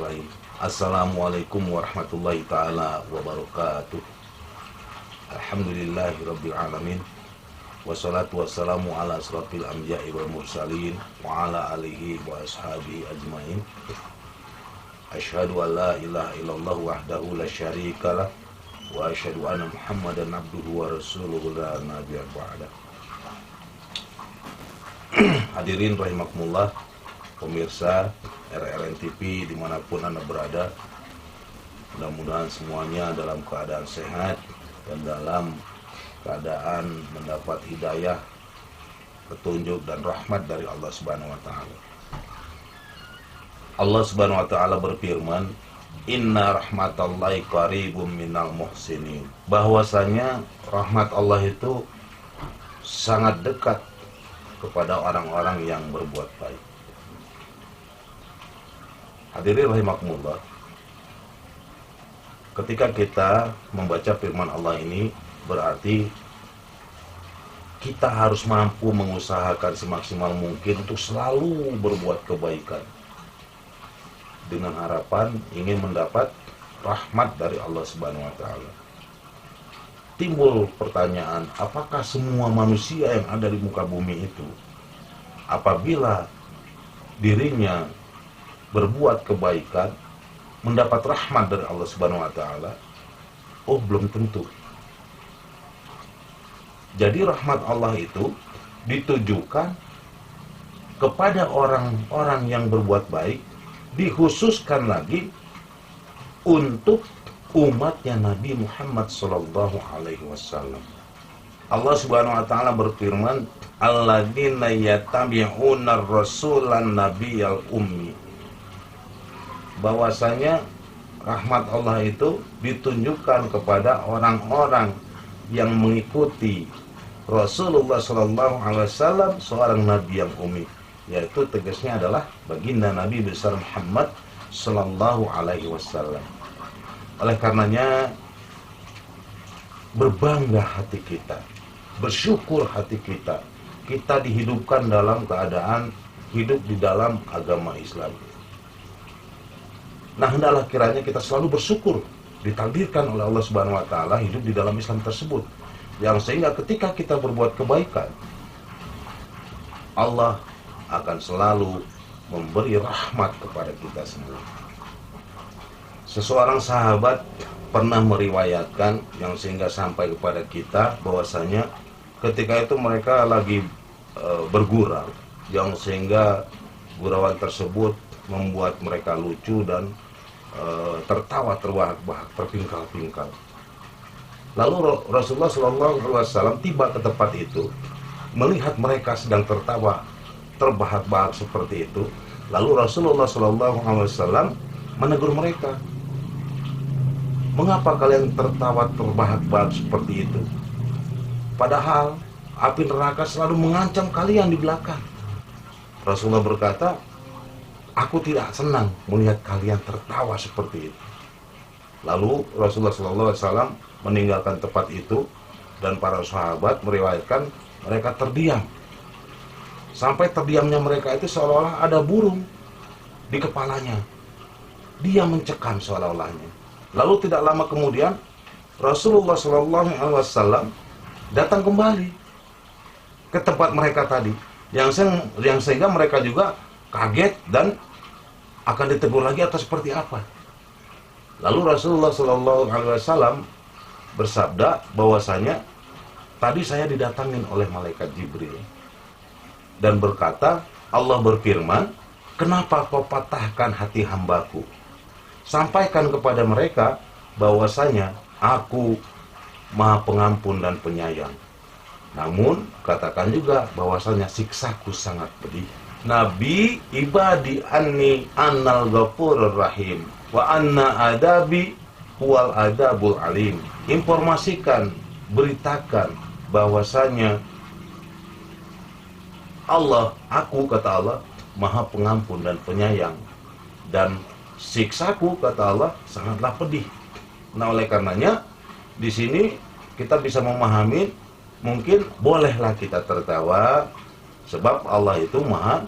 Bismillahirrahmanirrahim. Assalamualaikum warahmatullahi ta'ala wabarakatuh. Alhamdulillahirrabbilalamin. Wassalatu wassalamu ala asrafil anbiya'i wal mursalin wa ala alihi wa ashabihi ajmain. Asyhadu an la ilaha illallah wahdahu la syarikalah wa asyhadu anna Muhammadan abduhu wa rasuluhu la nabiyya ba'da. Hadirin rahimakumullah, pemirsa RRN TV dimanapun Anda berada, mudah-mudahan semuanya dalam keadaan sehat dan dalam keadaan mendapat hidayah, petunjuk dan rahmat dari Allah Subhanahu wa taala. Allah Subhanahu wa taala berfirman, "Inna rahmatallahi qaribum minal muhsinin." Bahwasanya rahmat Allah itu sangat dekat kepada orang-orang yang berbuat baik. Hadirin rahimakumullah, ketika kita membaca firman Allah ini, berarti kita harus mampu mengusahakan semaksimal mungkin untuk selalu berbuat kebaikan dengan harapan ingin mendapat rahmat dari Allah Subhanahu wa taala. Timbul pertanyaan, apakah semua manusia yang ada di muka bumi itu apabila dirinya berbuat kebaikan mendapat rahmat dari Allah Subhanahu wa taala? Oh, belum tentu. Jadi rahmat Allah itu ditujukan kepada orang-orang yang berbuat baik, dikhususkan lagi untuk umatnya Nabi Muhammad sallallahu alaihi wasallam. Allah Subhanahu wa taala berfirman, "Alladzina yattabi'una ar-rasulan nabiyyal ummi." Bahwasanya rahmat Allah itu ditunjukkan kepada orang-orang yang mengikuti Rasulullah sallallahu alaihi wasallam, seorang nabi yang ummi, yaitu tegasnya adalah baginda Nabi besar Muhammad sallallahu alaihi wasallam. Oleh karenanya berbangga hati kita, bersyukur hati kita, kita dihidupkan dalam keadaan hidup di dalam agama Islam. Nah, hendaklah kiranya kita selalu bersyukur ditakdirkan oleh Allah Subhanahu wa taala hidup di dalam Islam tersebut, yang sehingga ketika kita berbuat kebaikan, Allah akan selalu memberi rahmat kepada kita semua. Seseorang sahabat pernah meriwayatkan yang sehingga sampai kepada kita bahwasanya ketika itu mereka lagi bergurau, yang sehingga gurauan tersebut membuat mereka lucu dan tertawa terbahak-bahak, terpingkal-pingkal. Lalu Rasulullah SAW tiba ke tempat itu, melihat mereka sedang tertawa terbahak-bahak seperti itu. Lalu Rasulullah SAW menegur mereka, "Mengapa kalian tertawa terbahak-bahak seperti itu? Padahal api neraka selalu mengancam kalian di belakang." Rasulullah berkata, "Aku tidak senang melihat kalian tertawa seperti itu." Lalu Rasulullah SAW meninggalkan tempat itu, dan para sahabat meriwayatkan mereka terdiam. Sampai terdiamnya mereka itu seolah-olah ada burung di kepalanya. Dia mencekam seolah-olahnya. Lalu tidak lama kemudian Rasulullah SAW datang kembali ke tempat mereka tadi, yang sehingga mereka juga kaget dan akan ditegur lagi atau seperti apa. Lalu Rasulullah SAW bersabda bahwasanya, "Tadi saya didatangin oleh malaikat Jibril dan berkata, Allah berfirman, kenapa kau patahkan hati hambaku? Sampaikan kepada mereka bahwasanya aku Maha Pengampun dan Penyayang. Namun katakan juga bahwasanya siksaku sangat pedih. Nabi ibadi anni annal ghafurur rahim wa anna adabi huwal adabul alim." Informasikan, beritakan bahwasanya aku kata Allah Maha Pengampun dan Penyayang, dan siksaku kata Allah sangatlah pedih. Nah, oleh karenanya di sini kita bisa memahami, mungkin bolehlah kita tertawa sebab Allah itu Maha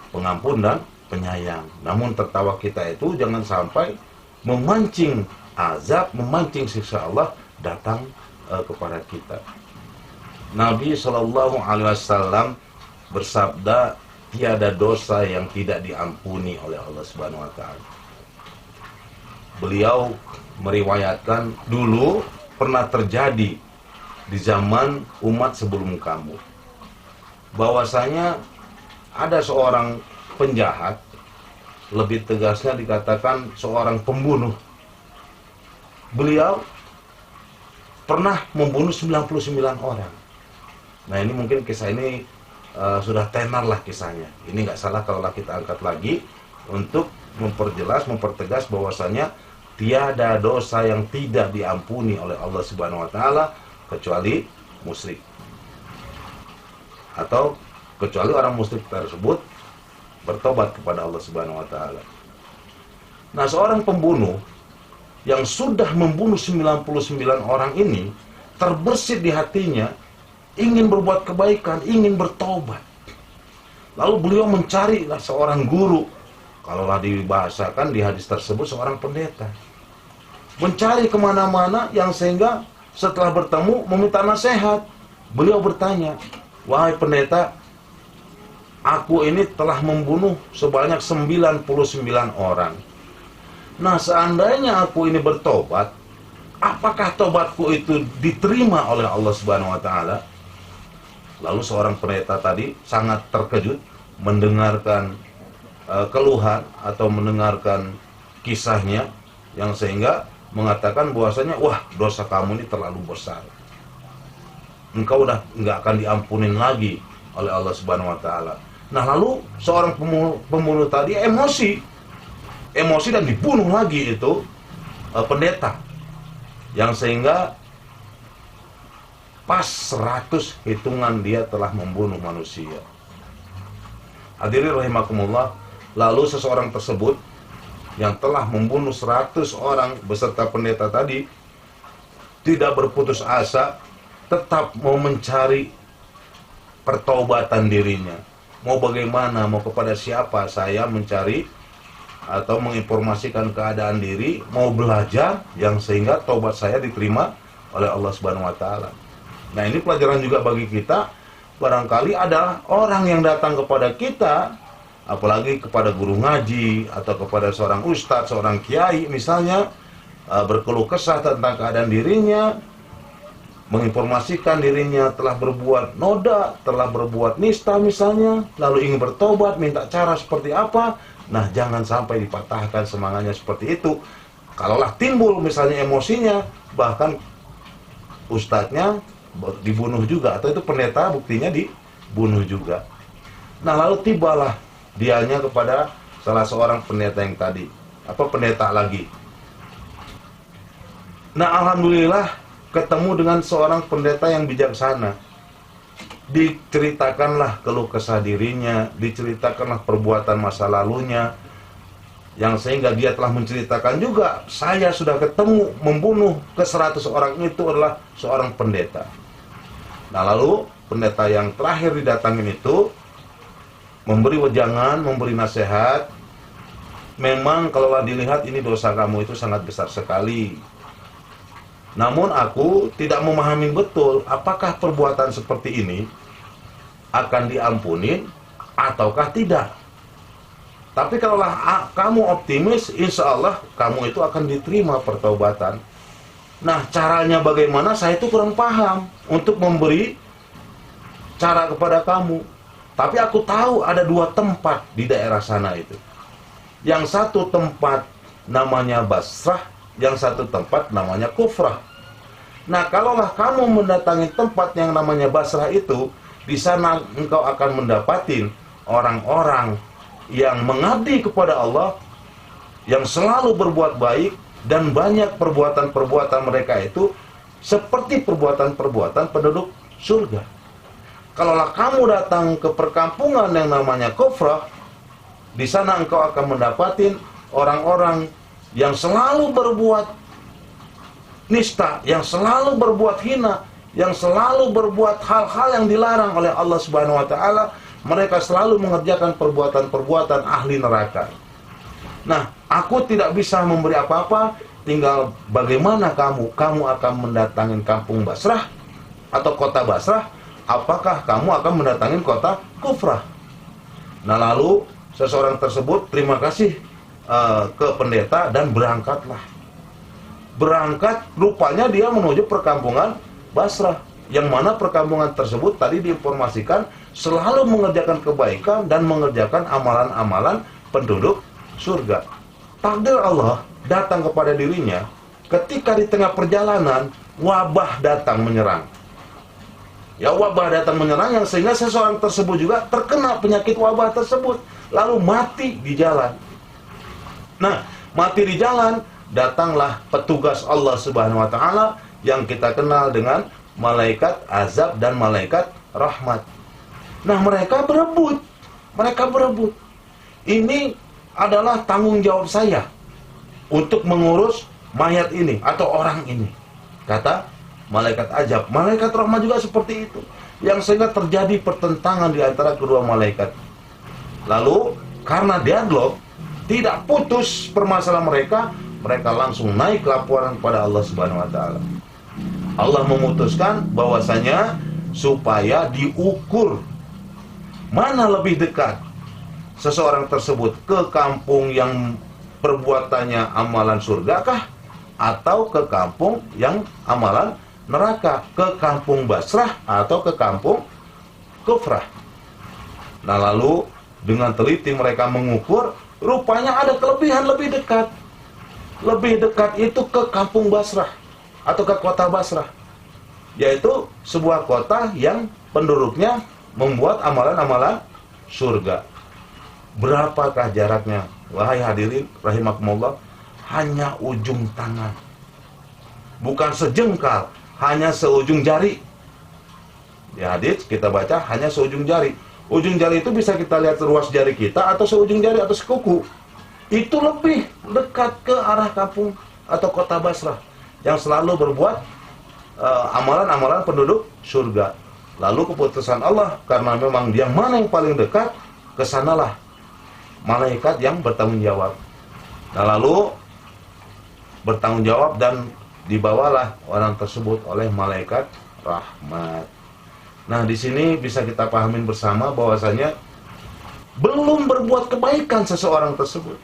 Pengampun dan penyayang. Namun tertawa kita itu jangan sampai memancing azab, memancing siksa Allah datang kepada kita. Nabi Shallallahu Alaihi Wasallam bersabda, tiada dosa yang tidak diampuni oleh Allah Subhanahu Wa Taala. Beliau meriwayatkan dulu pernah terjadi di zaman umat sebelum kamu, bahwasanya ada seorang penjahat, lebih tegasnya dikatakan seorang pembunuh. Beliau pernah membunuh 99 orang. Nah ini mungkin kisah ini sudah tenar lah kisahnya. Ini nggak salah kalau kita angkat lagi untuk memperjelas, mempertegas bahwasanya tiada dosa yang tidak diampuni oleh Allah Subhanahu Wa Taala kecuali musyrik, atau kecuali orang musyrik tersebut bertobat kepada Allah Subhanahu Wa Taala. Nah seorang pembunuh yang sudah membunuh 99 orang ini terbersit di hatinya, ingin berbuat kebaikan, ingin bertobat. Lalu beliau mencari seorang guru, kalaulah dibahasakan di hadis tersebut seorang pendeta, mencari kemana-mana yang sehingga setelah bertemu meminta nasihat. Beliau bertanya, wahai pendeta, aku ini telah membunuh sebanyak 99 orang. Nah seandainya aku ini bertobat, apakah tobatku itu diterima oleh Allah Subhanahu Wa Taala? Lalu seorang pendeta tadi sangat terkejut mendengarkan keluhan atau mendengarkan kisahnya, yang sehingga mengatakan bahwasanya, wah dosa kamu ini terlalu besar, engkau udah nggak akan diampunin lagi oleh Allah Subhanahu Wa Taala. Nah lalu seorang pembunuh tadi emosi dan dibunuh lagi itu pendeta, yang sehingga pas 100 hitungan dia telah membunuh manusia. Hadirin rahimakumullah, lalu seseorang tersebut yang telah membunuh 100 orang beserta pendeta tadi tidak berputus asa, tetap mau mencari pertaubatan dirinya. Mau bagaimana, mau kepada siapa saya mencari atau menginformasikan keadaan diri, mau belajar yang sehingga taubat saya diterima oleh Allah Subhanahu Wa Taala. Nah ini pelajaran juga bagi kita. Barangkali ada orang yang datang kepada kita, apalagi kepada guru ngaji atau kepada seorang ustadz, seorang kiai misalnya, berkeluh kesah tentang keadaan dirinya, menginformasikan dirinya telah berbuat noda, telah berbuat nista misalnya, lalu ingin bertobat, minta cara seperti apa. Nah jangan sampai dipatahkan semangatnya seperti itu. Kalaulah timbul misalnya emosinya, bahkan ustadznya dibunuh juga, atau itu pendeta buktinya dibunuh juga. Nah lalu tibalah dianya kepada salah seorang pendeta yang tadi, pendeta lagi. Nah alhamdulillah ketemu dengan seorang pendeta yang bijaksana. Diceritakanlah keluh kesah dirinya, diceritakanlah perbuatan masa lalunya, yang sehingga dia telah menceritakan juga, saya sudah ketemu membunuh ke 100 orang itu adalah seorang pendeta. Nah lalu pendeta yang terakhir didatangin itu memberi wejangan, memberi nasihat. Memang kalau dilihat ini dosa kamu itu sangat besar sekali. Namun aku tidak memahami betul apakah perbuatan seperti ini akan diampuni ataukah tidak. Tapi kalaulah kamu optimis, insya Allah kamu itu akan diterima pertaubatan. Nah caranya bagaimana saya itu kurang paham untuk memberi cara kepada kamu. Tapi aku tahu ada 2 tempat di daerah sana itu. Yang satu tempat namanya Basrah, yang satu tempat namanya Kufrah. Nah kalaulah kamu mendatangi tempat yang namanya Basrah itu, di sana engkau akan mendapatin orang-orang yang mengabdi kepada Allah, yang selalu berbuat baik, dan banyak perbuatan-perbuatan mereka itu seperti perbuatan-perbuatan penduduk surga. Kalaulah kamu datang ke perkampungan yang namanya Kufrah, di sana engkau akan mendapatin orang-orang yang selalu berbuat nista, yang selalu berbuat hina, yang selalu berbuat hal-hal yang dilarang oleh Allah Subhanahu Wa Taala, mereka selalu mengerjakan perbuatan-perbuatan ahli neraka. Nah, aku tidak bisa memberi apa-apa, tinggal bagaimana kamu akan mendatangi kampung Basrah atau kota Basrah, apakah kamu akan mendatangi kota Kufrah. Nah, lalu seseorang tersebut terima kasih ke pendeta dan berangkatlah. Berangkat, rupanya dia menuju perkampungan Basrah, yang mana perkampungan tersebut tadi diinformasikan selalu mengerjakan kebaikan dan mengerjakan amalan-amalan penduduk surga. Takdir Allah datang kepada dirinya ketika di tengah perjalanan wabah datang menyerang. Ya, wabah datang menyerang yang sehingga seseorang tersebut juga terkena penyakit wabah tersebut, lalu mati di jalan. Nah, mati di jalan, datanglah petugas Allah Subhanahu wa taala yang kita kenal dengan malaikat azab dan malaikat rahmat. Nah, mereka berebut. Ini adalah tanggung jawab saya untuk mengurus mayat ini atau orang ini, kata malaikat azab. Malaikat rahmat juga seperti itu, yang sehingga terjadi pertentangan di antara kedua malaikat. Lalu karena deadlock, tidak putus permasalahan mereka langsung naik laporan kepada Allah Subhanahu wa taala. Allah memutuskan bahwasanya supaya diukur mana lebih dekat seseorang tersebut ke kampung yang perbuatannya amalan surga kah, atau ke kampung yang amalan neraka, ke kampung Basrah atau ke kampung Kufrah. Nah, lalu dengan teliti mereka mengukur, rupanya ada kelebihan lebih dekat. Lebih dekat itu ke kampung Basrah atau ke kota Basrah, yaitu sebuah kota yang penduduknya membuat amalan-amalan surga. Berapakah jaraknya? Wahai hadirin rahimakumullah, hanya ujung tangan. Bukan sejengkal, hanya seujung jari. Di hadits kita baca hanya seujung jari. Ujung jari itu bisa kita lihat ruas jari kita, atau seujung jari atau sekuku. Itu lebih dekat ke arah kampung atau kota Basrah yang selalu berbuat amalan-amalan penduduk surga. Lalu keputusan Allah, karena memang dia mana yang paling dekat, kesanalah malaikat yang bertanggung jawab. Nah, lalu bertanggung jawab dan dibawalah orang tersebut oleh malaikat rahmat. Nah, di sini bisa kita pahamin bersama bahwasanya belum berbuat kebaikan seseorang tersebut,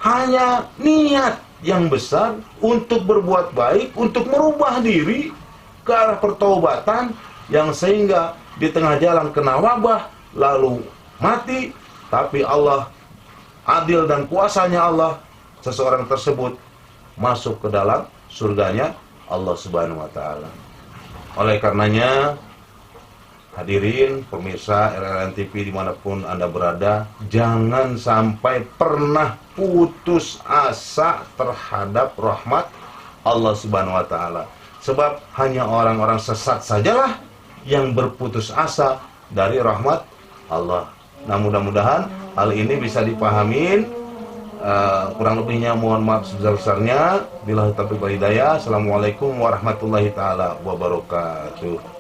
hanya niat yang besar untuk berbuat baik, untuk merubah diri ke arah pertaubatan, yang sehingga di tengah jalan kena wabah lalu mati. Tapi Allah adil dan kuasanya Allah, seseorang tersebut masuk ke dalam surganya Allah Subhanahu wa taala. Oleh karenanya, hadirin pemirsa RLN TV dimanapun Anda berada, jangan sampai pernah putus asa terhadap rahmat Allah Subhanahu wa taala. Sebab hanya orang-orang sesat sajalah yang berputus asa dari rahmat Allah. Nah, mudah-mudahan hal ini bisa dipahamin. Kurang lebihnya mohon maaf sebesar-besarnya. Billahi taufiq wal hidayah. Assalamualaikum warahmatullahi taala wabarakatuh.